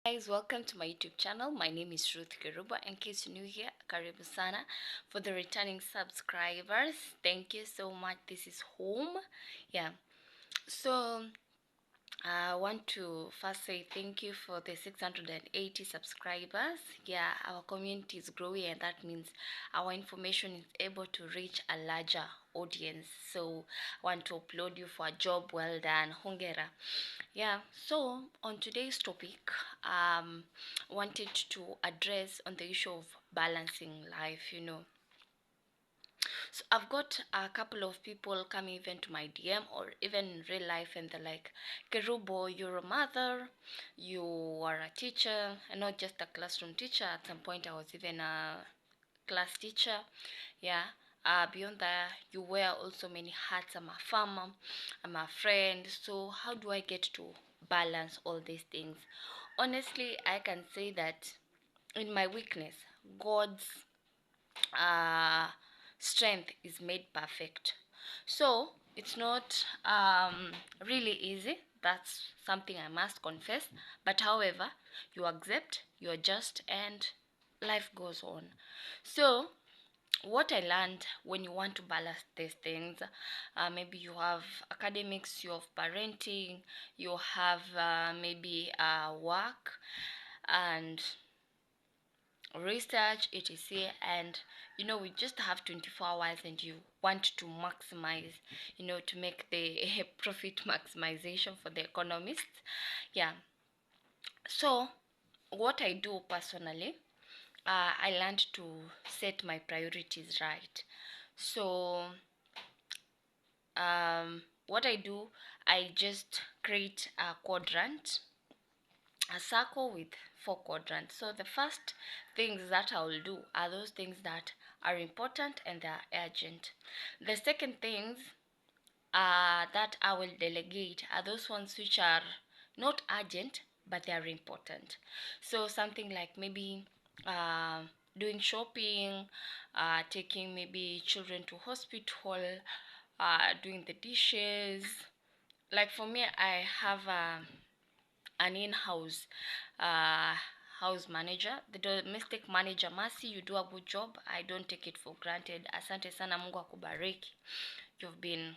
Guys, welcome to my YouTube channel. My name is Ruth Kerubo. In case you're new here, karibu sana. For the returning subscribers, thank you so much. This is home. Yeah. So I want to first say thank you for the 680 subscribers. Yeah, our community is growing, and that means our information is able to reach a larger audience. So I want to applaud you for a job well done. Hongera. Yeah, so on today's topic, wanted to address on the issue of balancing life. So I've got a couple of people coming even to my DM or even in real life, and they're like, Kerubo, you're a mother, you are a teacher, and not just a classroom teacher. At some point I was even a class teacher. Yeah. Beyond that, you wear also many hats. I'm a farmer, I'm a friend. So how do I get to balance all these things? Honestly, I can say that in my weakness, God's uh, strength is made perfect. So it's not really easy. That's something I must confess. But however, you accept, you adjust, and life goes on. So what I learned when you want to balance these things, maybe you have academics, you have parenting, you have maybe work and research, etc. And we just have 24 hours and you want to maximize, to make the profit maximization for the economists. Yeah. So what I do personally, I learned to set my priorities right. So what I do, I just create a quadrant, a circle with 4 quadrants. So the first things that I will do are those things that are important and they are urgent. The second things that I will delegate are those ones which are not urgent but they are important. So something like maybe doing shopping, taking maybe children to hospital, doing the dishes. Like for me, I have an in-house uh, house manager, the domestic manager. Mercy, you do a good job. I don't take it for granted. Asante sana, Mungu akubariki. You've been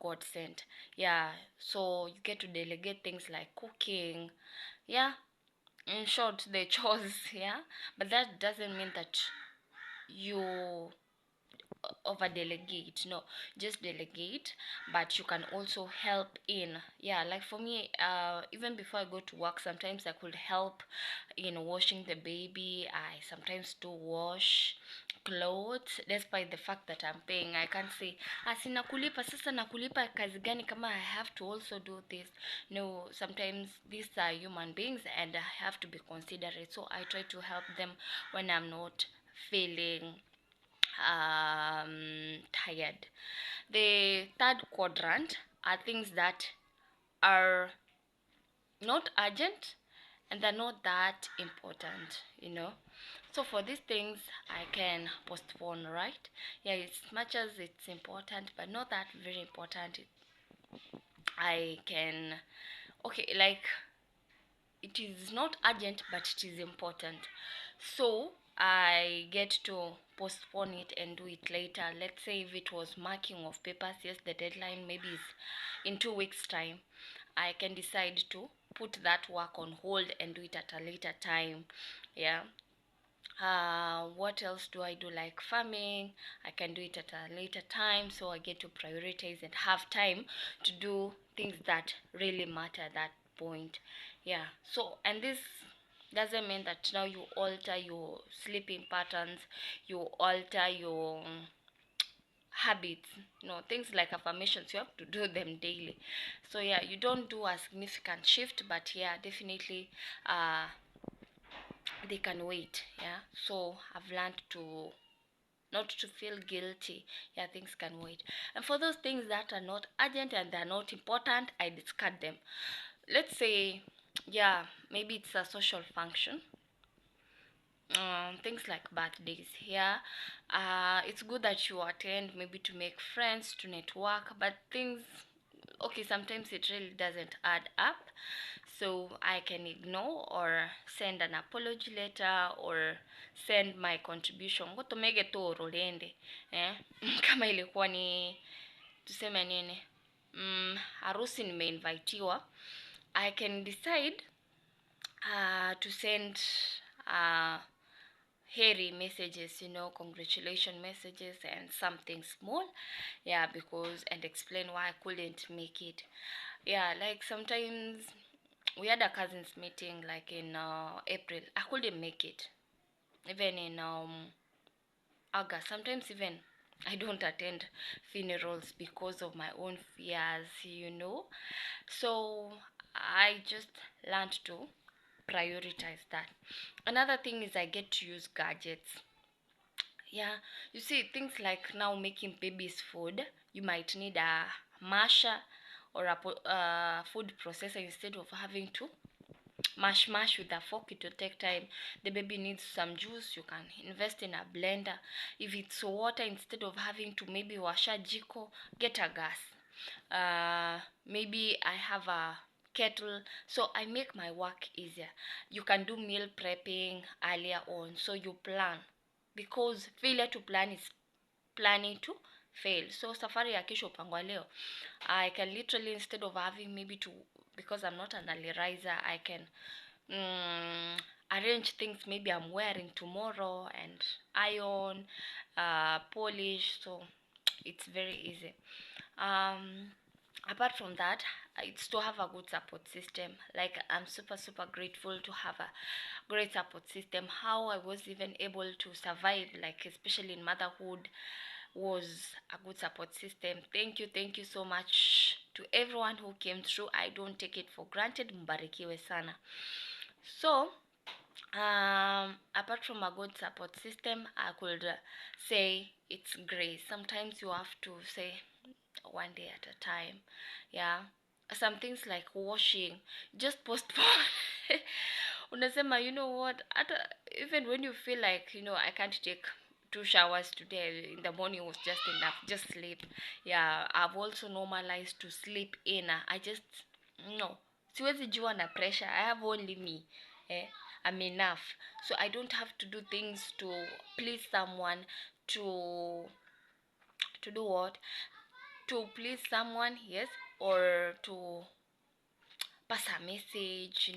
God sent. Yeah, so you get to delegate things like cooking. Yeah, in short, the chores. Yeah, but that doesn't mean that you over delegate. No, just delegate, but you can also help in. Yeah, like for me, even before I go to work, sometimes I could help in washing the baby. I sometimes do wash clothes despite the fact that I'm paying. I can't say sina kulipa, sasa nakulipa kazi gani kama I have to also do this. No, sometimes these are human beings and I have to be considerate, so I try to help them when I'm not feeling tired. The third quadrant are things that are not urgent and they're not that important. So for these things I can postpone, right? Yeah, as much as it's important but not that very important, I can, okay, like it is not urgent but it is important, so I get to postpone it and do it later. Let's say if it was marking of papers, yes, the deadline maybe is in 2 weeks time, I can decide to put that work on hold and do it at a later time. Yeah. What else do I do? Like farming, I can do it at a later time, so I get to prioritize and have time to do things that really matter at that point. Yeah, so and this doesn't mean that now you alter your sleeping patterns, you alter your habits. Things like affirmations, you have to do them daily. So yeah, you don't do a significant shift, but yeah, definitely they can wait. Yeah, so I've learned to not to feel guilty. Yeah, things can wait. And for those things that are not urgent and they're not important, I discard them. Let's say, yeah, maybe it's a social function, things like birthdays. Yeah, it's good that you attend, maybe to make friends, to network, but things, okay, sometimes it really doesn't add up. so I can ignore or send an apology letter or send my contribution ngotomege toro lende kama ilikuwa ni tuseme nini harusi nimeinvitiwa, I can decide to send hairy messages, congratulation messages and something small, and explain why I couldn't make it. Like sometimes we had a cousins meeting like in April. I couldn't make it. Even in August, sometimes even I don't attend funerals because of my own fears. So I just learned to prioritize that. Another thing is I get to use gadgets. You see, things like now making babies food, you might need a masher or a food processor instead of having to mash with a fork. It will take time. The baby needs some juice, you can invest in a blender. If it's water, instead of having to maybe wash a jiko, get a gas. Maybe I have a kettle, so I make my work easier. You can do meal prepping earlier on, so you plan, because failure to plan is planning to fail. So safari ya kesho upangwa leo. I can literally, instead of having maybe to, because I'm not an early riser, I can arrange things maybe I'm wearing tomorrow and iron, polish, so it's very easy. Apart from that, it's to have a good support system. Like, I'm super grateful to have a great support system. How I was even able to survive, like especially in motherhood, was a good support system. Thank you so much to everyone who came through. I don't take it for granted. Mbarikiwe sana. So apart from a good support system, I could say it's grace. Sometimes you have to say one day at a time. Some things like washing, just postpone. Unasema, you know what, even when you feel like, I can't take 2 showers today, in the morning was just enough, just sleep. I've also normalized to sleep in. I just, no, siwezi jua na pressure. I have only me. I'm enough, so I don't have to do things to please someone, to do what, to please someone, yes, or to pass a message.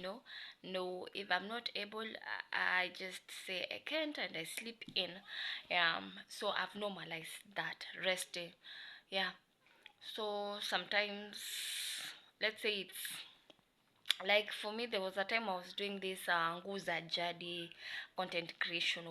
No, if I'm not able, I just say I can't and I sleep in. So I've normalized that resting. So sometimes, let's say it's like, for me, there was a time I was doing this nguza jadi content creation.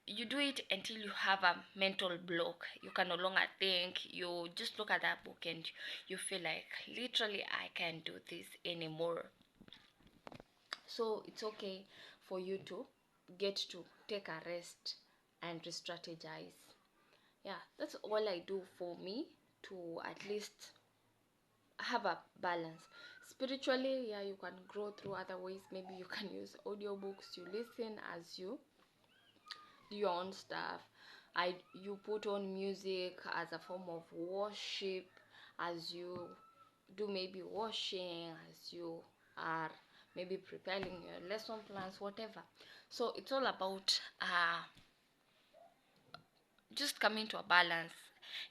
You do it until you have a mental block. You can no longer think. You just look at that book and you feel like, literally, I can't do this anymore. So it's okay for you to get to take a rest and re-strategize. That's all I do for me, to at least have a balance. Spiritually, you can grow through other ways. Maybe you can use audiobooks, you listen as you do your own stuff. You put on music as a form of worship, as you do maybe washing, as you are maybe preparing your lesson plans, whatever. So it's all about just coming to a balance.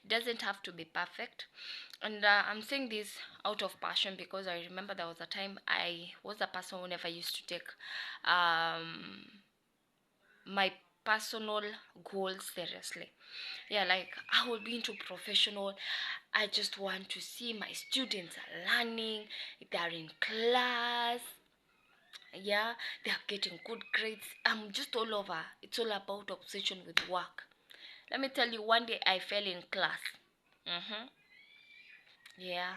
It doesn't have to be perfect. And I'm saying this out of passion, because I remember there was a time I was a person who never used to take my personal goals seriously. Like, I will be into professional. I just want to see my students are learning, they're in class, they're getting good grades. I'm just all over. It's all about obsession with work. Let me tell you, one day I fell in class. Yeah,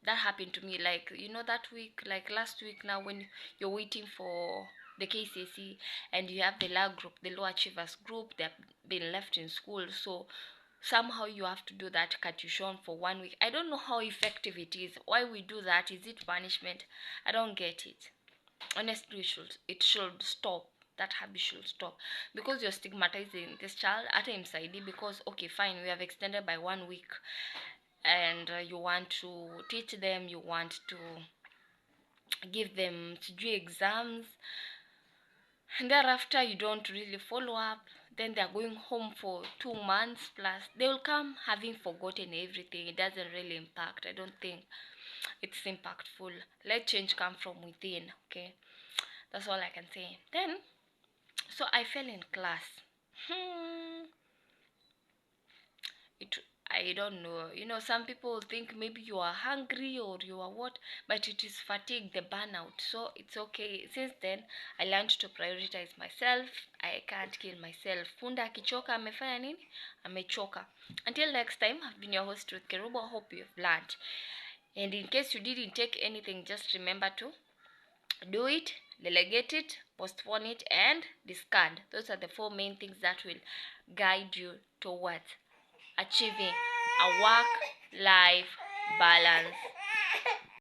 that happened to me. Like, that week, like last week now, when you're waiting for the KCSE and you have the LA group, the low achievers group, they've been left in school. So somehow you have to do that catuition for 1 week. I don't know how effective it is. Why we do that? Is it punishment? I don't get it. Honestly, it should stop. That habit should stop, because you're stigmatizing this child at MSID. Because, okay, fine, we have extended by 1 week, and you want to teach them, you want to give them exams, and thereafter you don't really follow up. Then they're going home for 2 months plus. They will come having forgotten everything. It doesn't really impact. I don't think it's impactful. Let change come from within. Okay, that's all I can say. Then, so I fell in class. hmm it I don't know, some people think maybe you are hungry or you are what, but it is fatigue, the burnout. So it's okay. Since then I learned to prioritize myself. I can't kill myself. Punda akichoka amefanya nini? Amechoka. Until next time, I've been your host Ruth Kerubo. Hope you've learned, and in case you didn't take anything, just remember to do it, delegate it, postpone it, and discard. Those are the four main things that will guide you towards achieving a work life balance.